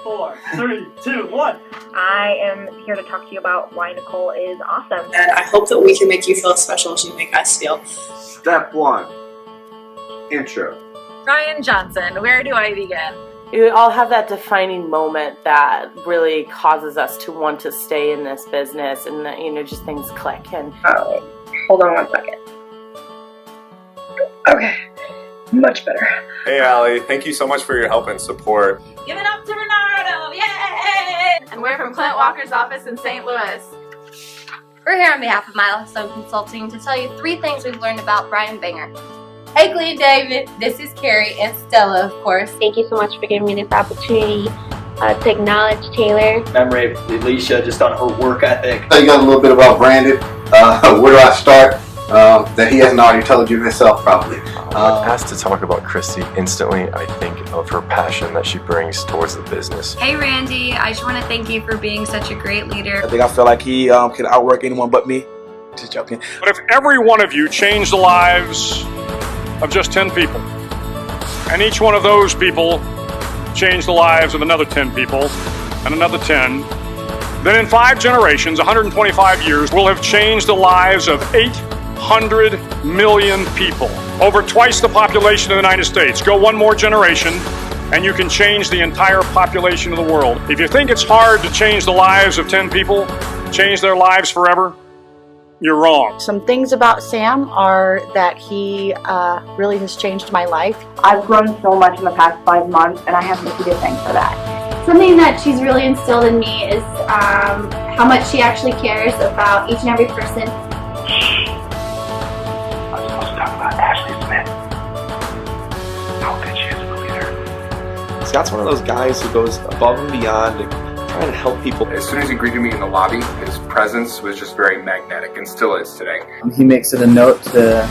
4, 3, 2, 1. I am here to talk to you about why Nicole is awesome. And I hope that we can make you feel as special as you make us feel. Step 1. Intro. Ryan Johnson, where do I begin? We all have that defining moment that really causes us to want to stay in this business, and that, just things click. And Hold on 1 second. Okay, much better. Hey Allie, thank you so much for your help and support. Give it up to Bernardo, yay! And we're from Clint Walker's office in St. Louis. We're here on behalf of Milestone Consulting to tell you 3 things we've learned about Brian Banger. Hey Glee and David, this is Carrie and Stella, of course. Thank you so much for giving me this opportunity to acknowledge Taylor. Memory of Alicia just on her work ethic. So you got a little bit about Brandon. Where do I start? That he hasn't already told you himself, probably. When asked to talk about Christy, instantly I think of her passion that she brings towards the business. Hey Randy, I just want to thank you for being such a great leader. I feel like he could outwork anyone but me. Just joking. But if every one of you changed the lives of just 10 people, and each one of those people changed the lives of another 10 people, and another 10, then in 5 generations, 125 years, we'll have changed the lives of 800 million people. Over twice the population of the United States. Go 1 more generation, and you can change the entire population of the world. If you think it's hard to change the lives of 10 people, change their lives forever, you're wrong. Some things about Sam are that he really has changed my life. I've grown so much in the past 5 months, and I have Nikki to thank for that. Something that she's really instilled in me is how much she actually cares about each and every person. I'm supposed to talk about Ashley Smith. How good she is as a leader. Scott's one of those guys who goes above and beyond trying to help people. As soon as he greeted me in the lobby, his presence was just very magnetic, and still is today. He makes it a note to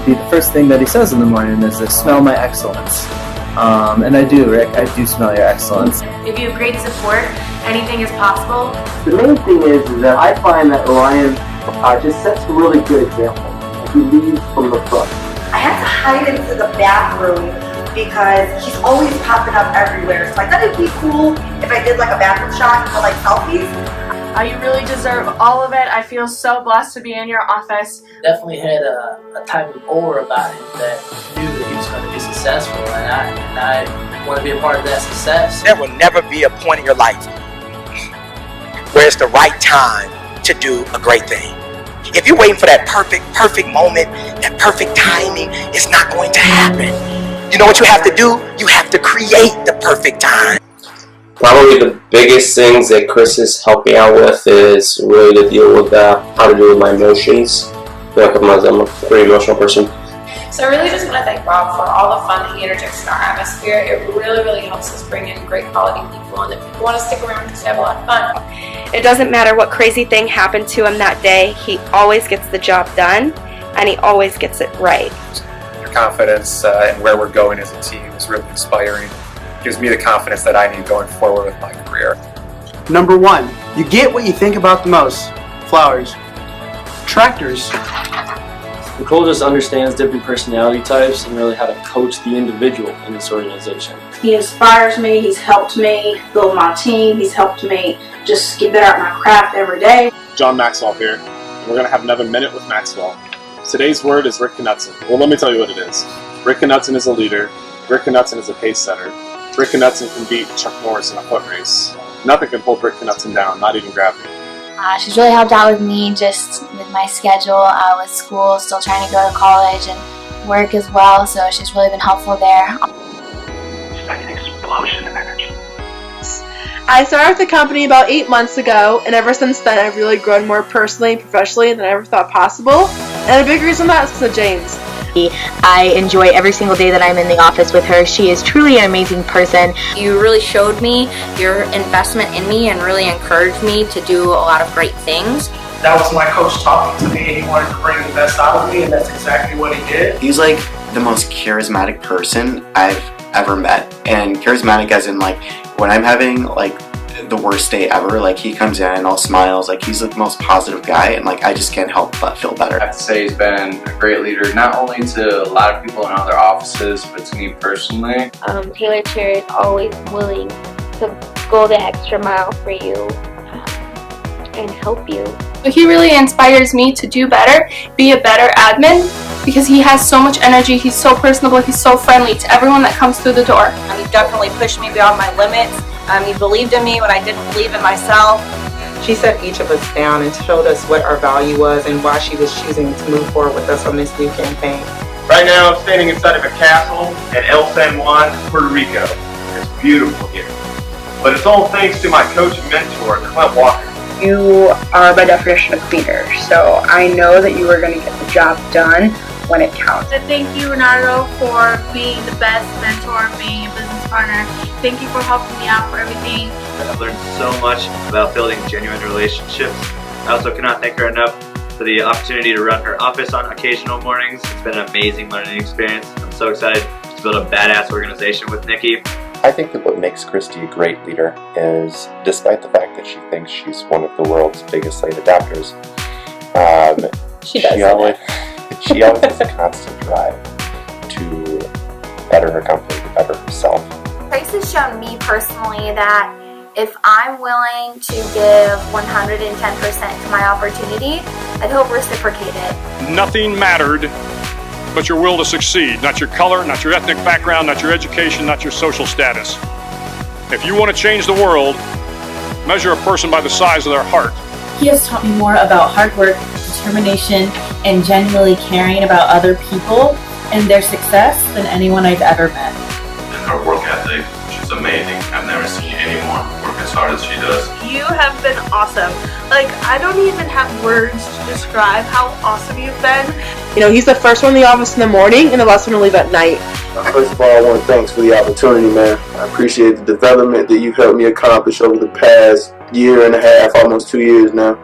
be the first thing that he says in the morning is to smell my excellence. And I do, Rick. I do smell your excellence. If you have great support, anything is possible. The main thing is that I find that Ryan just sets a really good example. He leads from the front. I had to hide into the bathroom because he's always popping up everywhere. So I thought it'd be cool if I did like a bathroom shot for like selfies. You really deserve all of it. I feel so blessed to be in your office. Definitely had a type of aura about him that knew that he was going to be successful, and I want to be a part of that success. There will never be a point in your life where it's the right time to do a great thing. If you're waiting for that perfect moment, that perfect timing, it's not going to happen. You know what you have to do? You have to create the perfect time. Probably the biggest things that Chris has helped me out with is really to deal with how to deal with my emotions. I'm a pretty emotional person. So I really just want to thank Rob for all the fun that he interjects in our atmosphere. It really helps us bring in great quality people, and that people want to stick around because they have a lot of fun. It doesn't matter what crazy thing happened to him that day, he always gets the job done, and he always gets it right. Your confidence in where we're going as a team is really inspiring. Gives me the confidence that I need going forward with my career. Number 1, you get what you think about the most. Flowers. Tractors. Nicole just understands different personality types and really how to coach the individual in this organization. He inspires me, he's helped me build my team, he's helped me just get better at my craft every day. John Maxwell here. We're going to have another Minute with Maxwell. Today's word is Rick Knutson. Well, let me tell you what it is. Rick Knutson is a leader. Rick Knutson is a pace setter. Rick Knutson can beat Chuck Norris in a foot race. Nothing can hold Rick Knutson down, not even gravity. She's really helped out with me just with my schedule, with school, still trying to go to college and work as well, so she's really been helpful there. It's like an explosion of energy. I started with the company about 8 months ago, and ever since then I've really grown more personally and professionally than I ever thought possible. And a big reason that is because of James. I enjoy every single day that I'm in the office with her. She is truly an amazing person. You really showed me your investment in me and really encouraged me to do a lot of great things. That was my coach talking to me. He wanted to bring the best out of me, and that's exactly what he did. He's like the most charismatic person I've ever met. And charismatic as in like when I'm having like the worst day ever, like he comes in and all smiles, like he's the most positive guy, and like I just can't help but feel better. I have to say he's been a great leader, not only to a lot of people in other offices, but to me personally. Taylor Chair is always willing to go go the extra mile for you and help you. He really inspires me to do better, be a better admin, because he has so much energy, he's so personable, he's so friendly to everyone that comes through the door. He definitely pushed me beyond my limits. He believed in me when I didn't believe in myself. She set each of us down and showed us what our value was and why she was choosing to move forward with us on this new campaign. Right now I'm standing inside of a castle in El San Juan, Puerto Rico. It's beautiful here. But it's all thanks to my coach and mentor, Clint Walker. You are by definition a cleaner, so I know that you are going to get the job done when it counts. So thank you, Renato, for being the best mentor, being a business partner. Thank you for helping me out for everything. I've learned so much about building genuine relationships. I also cannot thank her enough for the opportunity to run her office on occasional mornings. It's been an amazing learning experience. I'm so excited to build a badass organization with Nikki. I think that what makes Christy a great leader is, despite the fact that she thinks she's one of the world's biggest late adopters, she always has a constant drive to better her company, to better herself. Grace has shown me personally that if I'm willing to give 110% to my opportunity, that he'll reciprocate it. Nothing mattered but your will to succeed, not your color, not your ethnic background, not your education, not your social status. If you want to change the world, measure a person by the size of their heart. He has taught me more about hard work, determination, and genuinely caring about other people and their success than anyone I've ever met. And her work ethic, she's amazing. I've never seen anyone work as hard as she does. You have been awesome. Like, I don't even have words to describe how awesome you've been. You know, he's the first one in the office in the morning and the last one to leave at night. First of all, I want to thanks for the opportunity, man. I appreciate the development that you've helped me accomplish over the past year and a half, almost 2 years now.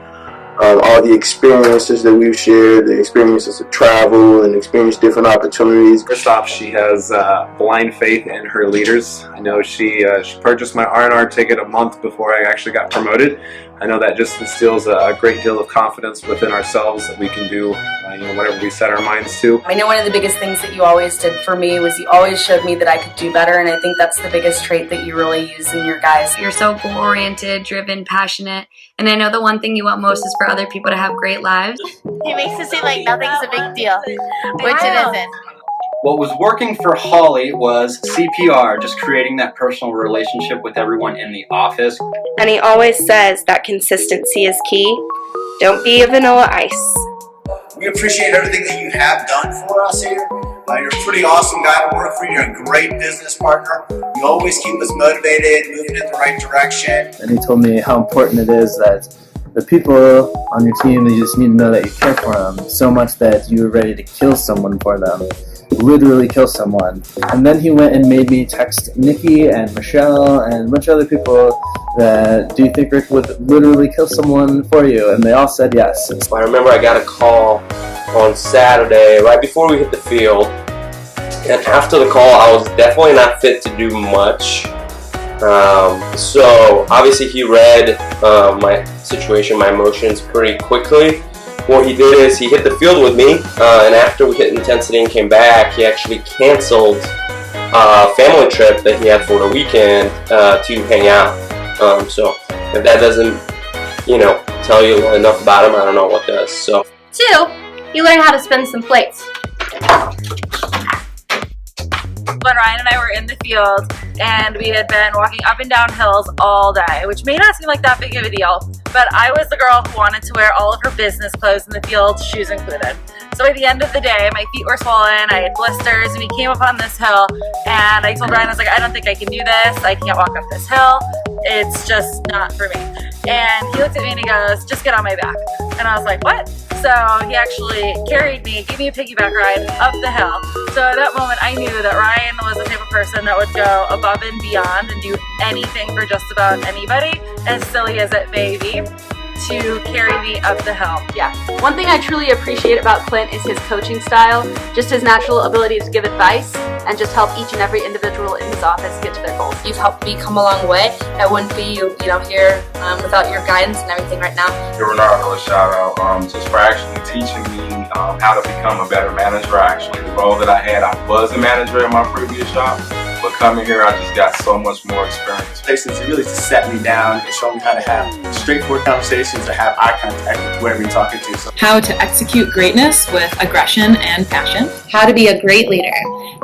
All the experiences that we've shared, the experiences of travel and experience different opportunities. First off, she has blind faith in her leaders. I know she purchased my R&R ticket a month before I actually got promoted. I know that just instills a great deal of confidence within ourselves that we can do whatever we set our minds to. I know one of the biggest things that you always did for me was you always showed me that I could do better, and I think that's the biggest trait that you really use in your guys. You're so goal-oriented, driven, passionate, and I know the one thing you want most is for other people to have great lives. He makes it seem like nothing's a big deal, which it isn't. What was working for Holly was CPR, just creating that personal relationship with everyone in the office. And he always says that consistency is key. Don't be a vanilla ice. We appreciate everything that you have done for us here. You're a pretty awesome guy to work for. You're a great business partner. You always keep us motivated, moving in the right direction. And he told me how important it is that the people on your team, you just need to know that you care for them so much that you were ready to kill someone for them. Literally kill someone. And then he went and made me text Nikki and Michelle and a bunch of other people that, do you think Rick would literally kill someone for you? And they all said yes. I remember I got a call on Saturday right before we hit the field, and after the call I was definitely not fit to do much. So obviously he read my situation, my emotions pretty quickly. What he did is he hit the field with me, and after we hit intensity and came back, he actually canceled a family trip that he had for the weekend to hang out. So if that doesn't, tell you enough about him, I don't know what does. So 2, you learn how to spin some plates. When Ryan and I were in the field and we had been walking up and down hills all day, which may not seem like that big of a deal, but I was the girl who wanted to wear all of her business clothes in the field, shoes included. So by the end of the day, my feet were swollen, I had blisters, and we came up on this hill, and I told Ryan, I was like, I don't think I can do this, I can't walk up this hill, it's just not for me. And he looked at me and he goes, just get on my back. And I was like, what? So he actually carried me, gave me a piggyback ride up the hill. So at that moment I knew that Ryan was the type of person that would go above and beyond and do anything for just about anybody, as silly as it may be, to carry me up the hill. Yeah. One thing I truly appreciate about Clint is his coaching style, just his natural ability to give advice and just help each and every individual in his office get to their goals. You've helped me come a long way. I wouldn't be, here without your guidance and everything right now. Give Renato a shout out just for actually teaching me how to become a better manager. The role that I had, I was a manager at my previous job. but coming here, I just got so much more experience. It really just sat me down and showed me how to have straightforward conversations and have eye contact with whoever you're talking to. So, how to execute greatness with aggression and passion. How to be a great leader.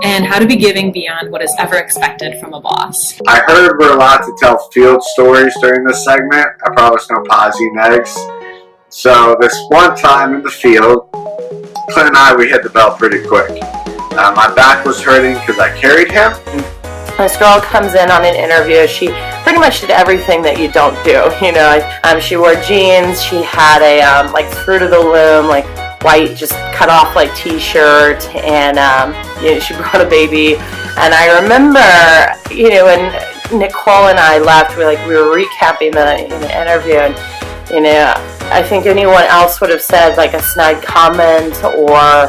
And how to be giving beyond what is ever expected from a boss. I heard we're allowed to tell field stories during this segment. I promise no pause next. So this one time in the field, Clint and I, we hit the bell pretty quick. My back was hurting because I carried him. This girl comes in on an interview. She pretty much did everything that you don't do. You know, she wore jeans. She had a like Fruit of the Loom, like white, just cut off like t-shirt, and you know, she brought a baby. And I remember, you know, when Nicole and I left, we were recapping the interview, and you know, I think anyone else would have said like a snide comment or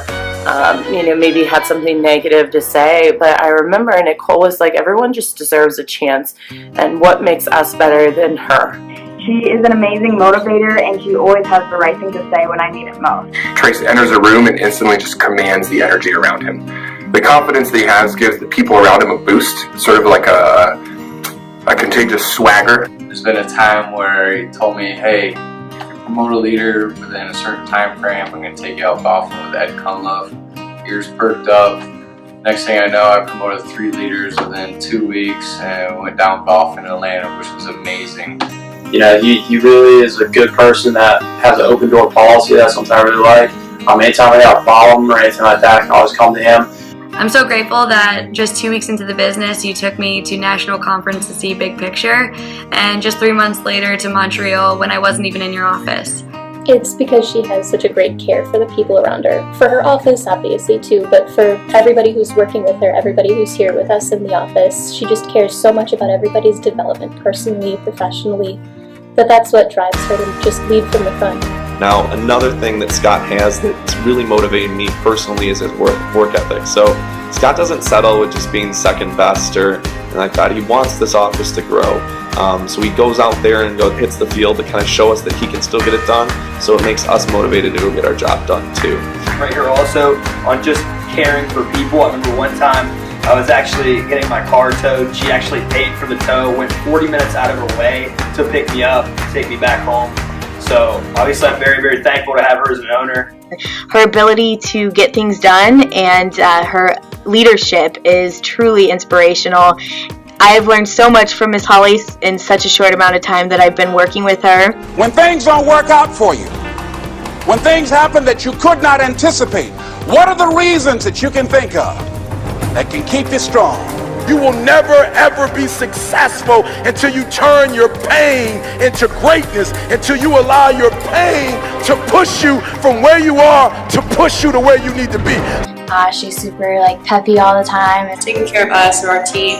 you know, maybe had something negative to say, but I remember Nicole was like, everyone just deserves a chance, and what makes us better than her? She is an amazing motivator, and she always has the right thing to say when I need it most. Trace enters a room and instantly just commands the energy around him. The confidence that he has gives the people around him a boost, sort of like a contagious swagger. There's been a time where he told me, hey, promote a leader within a certain time frame, I'm going to take you out golfing with Ed Cunliffe. Ears perked up. Next thing I know, I promoted 3 leaders within 2 weeks and went down golfing in Atlanta, which was amazing. You know, he really is a good person that has an open door policy. That's something I really like. Anytime I got a problem or anything like that, I can always come to him. I'm so grateful that just 2 weeks into the business, you took me to national conference to see Big Picture, and just 3 months later to Montreal when I wasn't even in your office. It's because she has such a great care for the people around her. For her office, obviously, too, but for everybody who's working with her, everybody who's here with us in the office. She just cares so much about everybody's development, personally, professionally, that's what drives her to just lead from the front. Now, another thing that Scott has that's really motivated me personally is his work ethic. So Scott doesn't settle with just being second best or anything like that. He wants this office to grow. So he goes out there and hits the field to kind of show us that he can still get it done. So it makes us motivated to go get our job done too. Right here also on just caring for people. I remember one time I was actually getting my car towed. She actually paid for the tow, went 40 minutes out of her way to pick me up, take me back home. So obviously I'm very, very thankful to have her as an owner. Her ability to get things done and her leadership is truly inspirational. I've learned so much from Miss Holly in such a short amount of time that I've been working with her. When things don't work out for you, when things happen that you could not anticipate, what are the reasons that you can think of that can keep you strong? You will never ever be successful until you turn your pain into greatness, until you allow your pain to push you from where you are to push you to where you need to be. She's super peppy all the time and taking care of us or our team,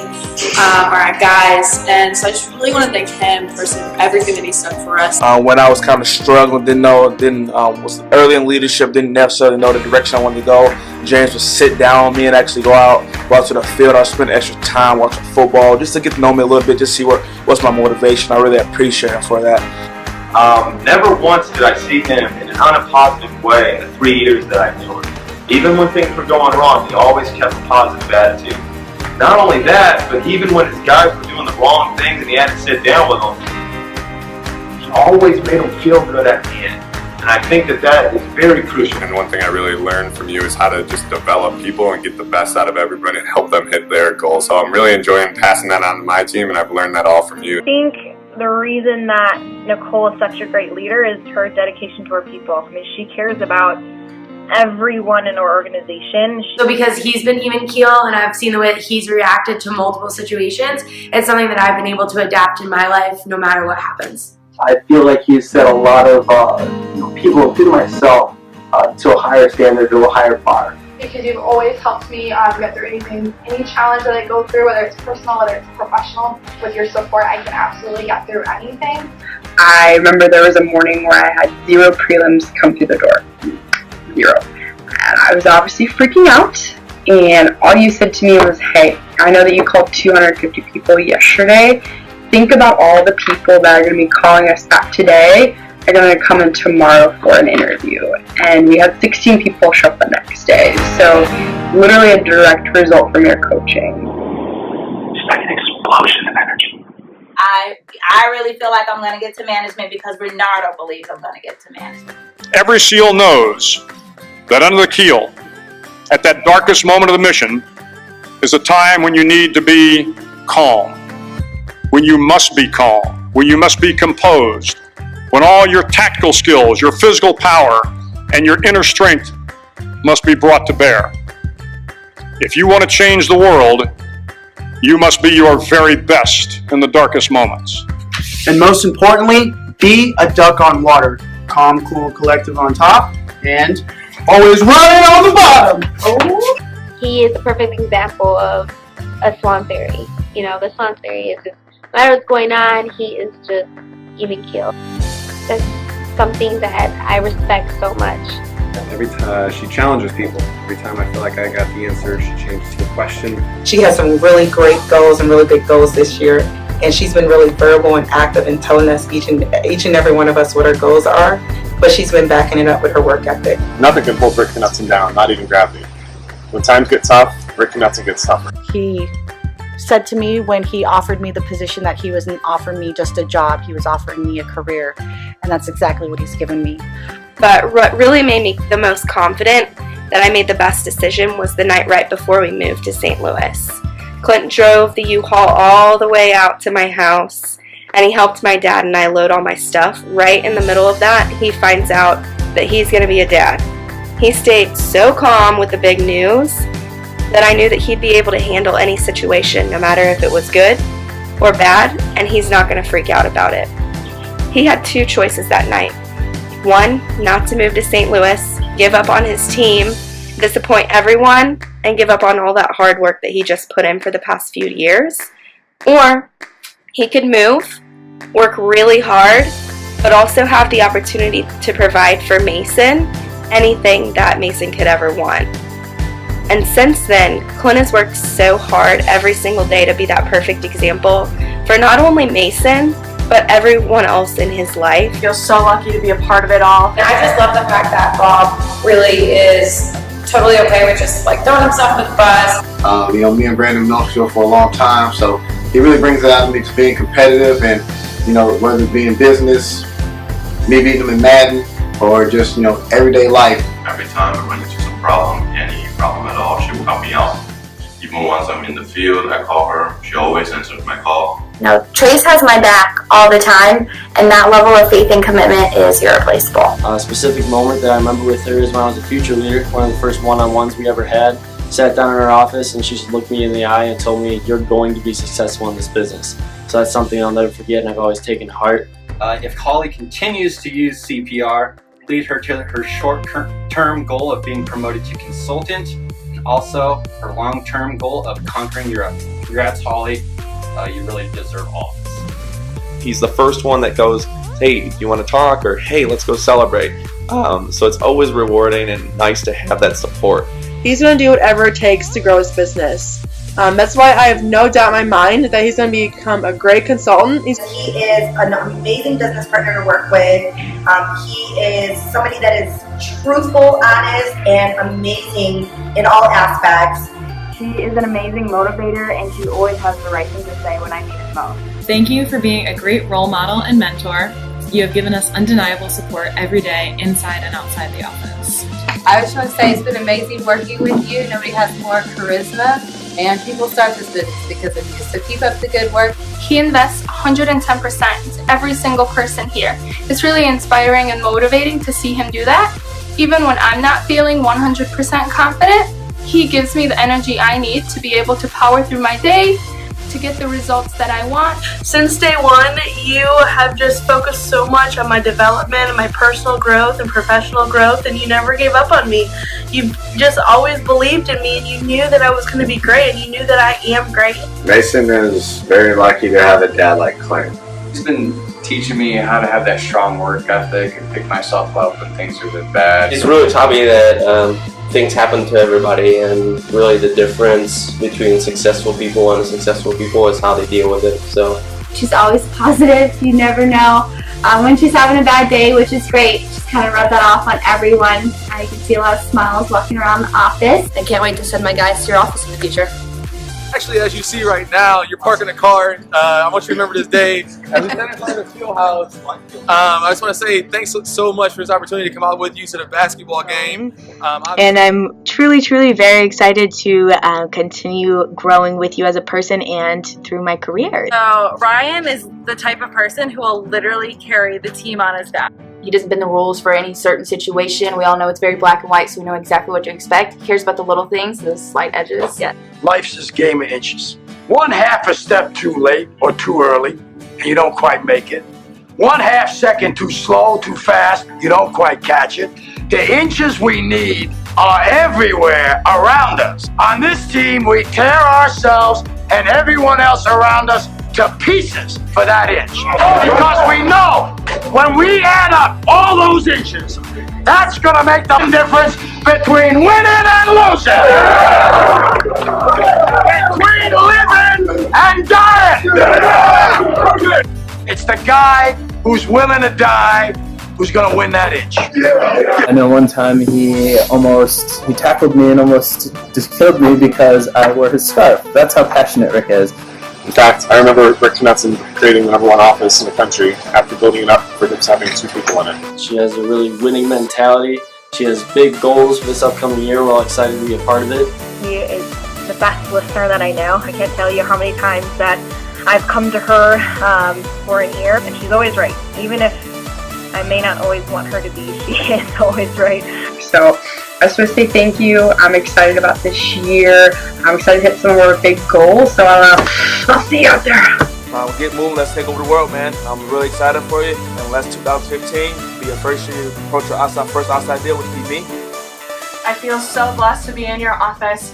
our guys, and so I just really want to thank him for everything that he's done for us. When I was kind of struggling, was early in leadership, didn't necessarily know the direction I wanted to go. James would sit down with me and actually go out to the field. I spend extra time watching football just to get to know me a little bit, just see what's my motivation. I really appreciate him for that. Never once did I see him in an unpositive way in the 3 years that I knew him. Even when things were going wrong, he always kept a positive attitude. Not only that, but even when his guys were doing the wrong things and he had to sit down with them, he always made them feel good at the end. And I think that is very crucial. And one thing I really learned from you is how to just develop people and get the best out of everybody and help them hit their goals. So I'm really enjoying passing that on to my team, and I've learned that all from you. I think the reason that Nicole is such a great leader is her dedication to her people. I mean, she cares about everyone in our organization. So because he's been even keel and I've seen the way that he's reacted to multiple situations, it's something that I've been able to adapt in my life no matter what happens. I feel like he's set a lot of people, including myself, to a higher standard, to a higher bar. Because you've always helped me get through any challenge that I go through, whether it's personal, whether it's professional. With your support, I can absolutely get through anything. I remember there was a morning where I had 0 prelims come through the door. 0. And I was obviously freaking out, and all you said to me was, hey, I know that you called 250 people yesterday. Think about all the people that are going to be calling us back today are going to come in tomorrow for an interview. And we had 16 people show up the next day. So literally a direct result from your coaching. explosion of energy. I really feel like I'm going to get to management because Bernardo believes I'm going to get to management. Every SEAL knows that under the keel, at that darkest moment of the mission, is a time when you need to be calm, when you must be calm, when you must be composed, when all your tactical skills, your physical power, and your inner strength must be brought to bear. If you want to change the world, you must be your very best in the darkest moments. And most importantly, be a duck on water. Calm, cool, collective on top, and always running on the bottom. He is a perfect example of a swan fairy. You know, the swan fairy is just, no matter what's going on, he is just even keel. That's something that I respect so much. Every time she challenges people, every time I feel like I got the answer, she changes the question. She has some really great goals and really big goals this year, and she's been really verbal and active in telling us each and every one of us what our goals are, but she's been backing it up with her work ethic. Nothing can pull Rick Knutson down, not even gravity. When times get tough, Rick Knutson gets tougher. He said to me when he offered me the position that he wasn't offering me just a job, he was offering me a career, and that's exactly what he's given me. But what really made me the most confident that I made the best decision was the night right before we moved to St. Louis. Clint drove the U-Haul all the way out to my house, and he helped my dad and I load all my stuff. Right in the middle of that, he finds out that he's going to be a dad. He stayed so calm with the big news that I knew that he'd be able to handle any situation, no matter if it was good or bad, and he's not going to freak out about it. He had two choices that night. One, not to move to St. Louis, give up on his team, disappoint everyone, and give up on all that hard work that he just put in for the past few years. Or he could move, work really hard, but also have the opportunity to provide for Mason anything that Mason could ever want. And since then, Clint has worked so hard every single day to be that perfect example for not only Mason, but everyone else in his life. I feel so lucky to be a part of it all. And I just love the fact that Bob really is totally okay with just like throwing himself with the bus. You know, me and Brandon know each other for a long time, so he really brings it out of me to being competitive, and you know, whether it be in business, me beating him in Madden, or just, you know, everyday life. Every time I run into some problem, any problem at all, she will help me out. Even once I'm in the field, I call her. She always answers my call. No, Trace has my back all the time, and that level of faith and commitment is irreplaceable. A specific moment that I remember with her is when I was a future leader, one of the first one-on-ones we ever had. Sat down in her office and she just looked me in the eye and told me, "You're going to be successful in this business." So that's something I'll never forget and I've always taken to heart. If Holly continues to use CPR, lead her to her short-term goal of being promoted to consultant, and also her long-term goal of conquering Europe. Congrats, Holly. You really deserve all of this. He's the first one that goes, "Hey, do you want to talk?" or "Hey, let's go celebrate." So it's always rewarding and nice to have that support. He's going to do whatever it takes to grow his business. That's why I have no doubt in my mind that he's going to become a great consultant. He is an amazing business partner to work with. He is somebody that is truthful, honest, and amazing in all aspects. He is an amazing motivator, and he always has the right thing to say when I need it most. Thank you for being a great role model and mentor. You have given us undeniable support every day, inside and outside the office. I just want to say it's been amazing working with you. Nobody has more charisma, and people start this business because of you. So keep up the good work. He invests 110% into every single person here. It's really inspiring and motivating to see him do that. Even when I'm not feeling 100% confident, he gives me the energy I need to be able to power through my day, to get the results that I want. Since day one, you have just focused so much on my development and my personal growth and professional growth, and you never gave up on me. You just always believed in me, and you knew that I was going to be great, and you knew that I am great. Mason is very lucky to have a dad like Clint. He's been teaching me how to have that strong work ethic and pick myself up when things are been bad. He's really taught me that things happen to everybody, and really the difference between successful people and unsuccessful people is how they deal with it. So she's always positive. You never know when she's having a bad day, which is great. Just kind of rub that off on everyone. I can see a lot of smiles walking around the office. I can't wait to send my guys to your office in the future. I actually, as you see right now, you're parking a car. I want you to remember this day as Lieutenant Leonard Fieldhouse. I just want to say thanks so much for this opportunity to come out with you to the basketball game. And I'm truly, truly very excited to continue growing with you as a person and through my career. So Ryan is the type of person who will literally carry the team on his back. He doesn't bend the rules for any certain situation. We all know it's very black and white, so we know exactly what to expect. He cares about the little things, the slight edges. Yeah. Life's this game of inches. 1/2 a step too late or too early, and you don't quite make it. 1/2 second too slow, too fast, you don't quite catch it. The inches we need are everywhere around us. On this team, we tear ourselves and everyone else around us to pieces for that inch. Because we know when we add up all those inches, that's gonna make the difference between winning and losing. Between living and dying. It's the guy who's willing to die who's gonna win that inch. I know one time he tackled me and almost just killed me because I wore his scarf. That's how passionate Rick is. In fact, I remember Rick Knutson creating the #1 office in the country after building it up for just having 2 people in it. She has a really winning mentality. She has big goals for this upcoming year. We're all excited to be a part of it. He is the best listener that I know. I can't tell you how many times that I've come to her for an ear, and she's always right. Even if I may not always want her to be, she is always right. So I just want to say thank you. I'm excited about this year. I'm excited to hit some more big goals. So I'll see you out there. Get moving. Let's take over the world, man. I'm really excited for you. And let's 2015 be your first year to approach your first outside deal, which will be me. I feel so blessed to be in your office.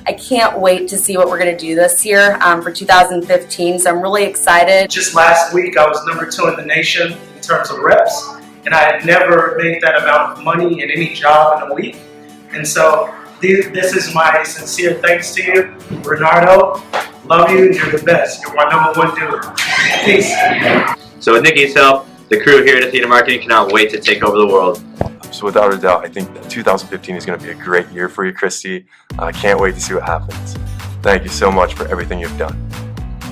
I can't wait to see what we're going to do this year for 2015, so I'm really excited. Just last week, I was #2 in the nation in terms of reps, and I had never made that amount of money in any job in a week. And so this is my sincere thanks to you, Renardo. Love you, you're the best. You're my #1 dude. Peace. So with Nikki's help, the crew here at Athena Marketing cannot wait to take over the world. So without a doubt, I think 2015 is going to be a great year for you, Christy. I can't wait to see what happens. Thank you so much for everything you've done.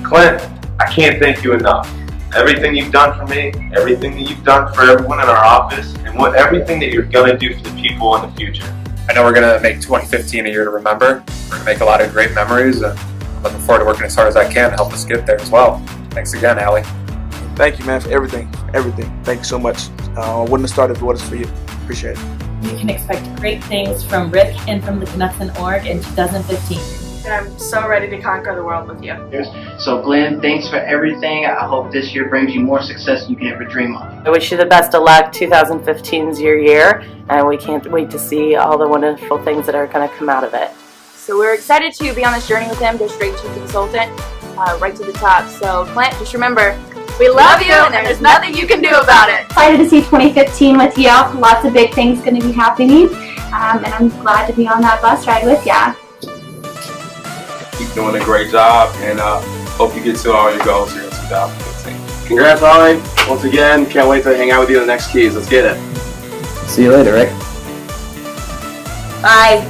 Clint, I can't thank you enough. Everything you've done for me, everything that you've done for everyone in our office, and everything that you're going to do for the people in the future. I know we're going to make 2015 a year to remember. We're going to make a lot of great memories, and I'm looking forward to working as hard as I can to help us get there as well. Thanks again, Allie. Thank you, man, for everything. Thank you so much. I wouldn't have started if it wasn't for you. Appreciate it. You can expect great things from Rick and from the Knutson org in 2015. And I'm so ready to conquer the world with you. So Glenn, thanks for everything. I hope this year brings you more success than you can ever dream of. I wish you the best of luck. 2015 is your year, and we can't wait to see all the wonderful things that are going to come out of it. So we're excited to be on this journey with him, go straight to consultant, right to the top. So Clint, just remember, we love you, and there's nothing you can do about it. Excited to see 2015 with you. Lots of big things going to be happening, and I'm glad to be on that bus ride with you. Keep doing a great job, and hope you get to all your goals here in 2015. Congrats, Ollie. Once again, can't wait to hang out with you in the next Keys. Let's get it. See you later, Rick. Bye.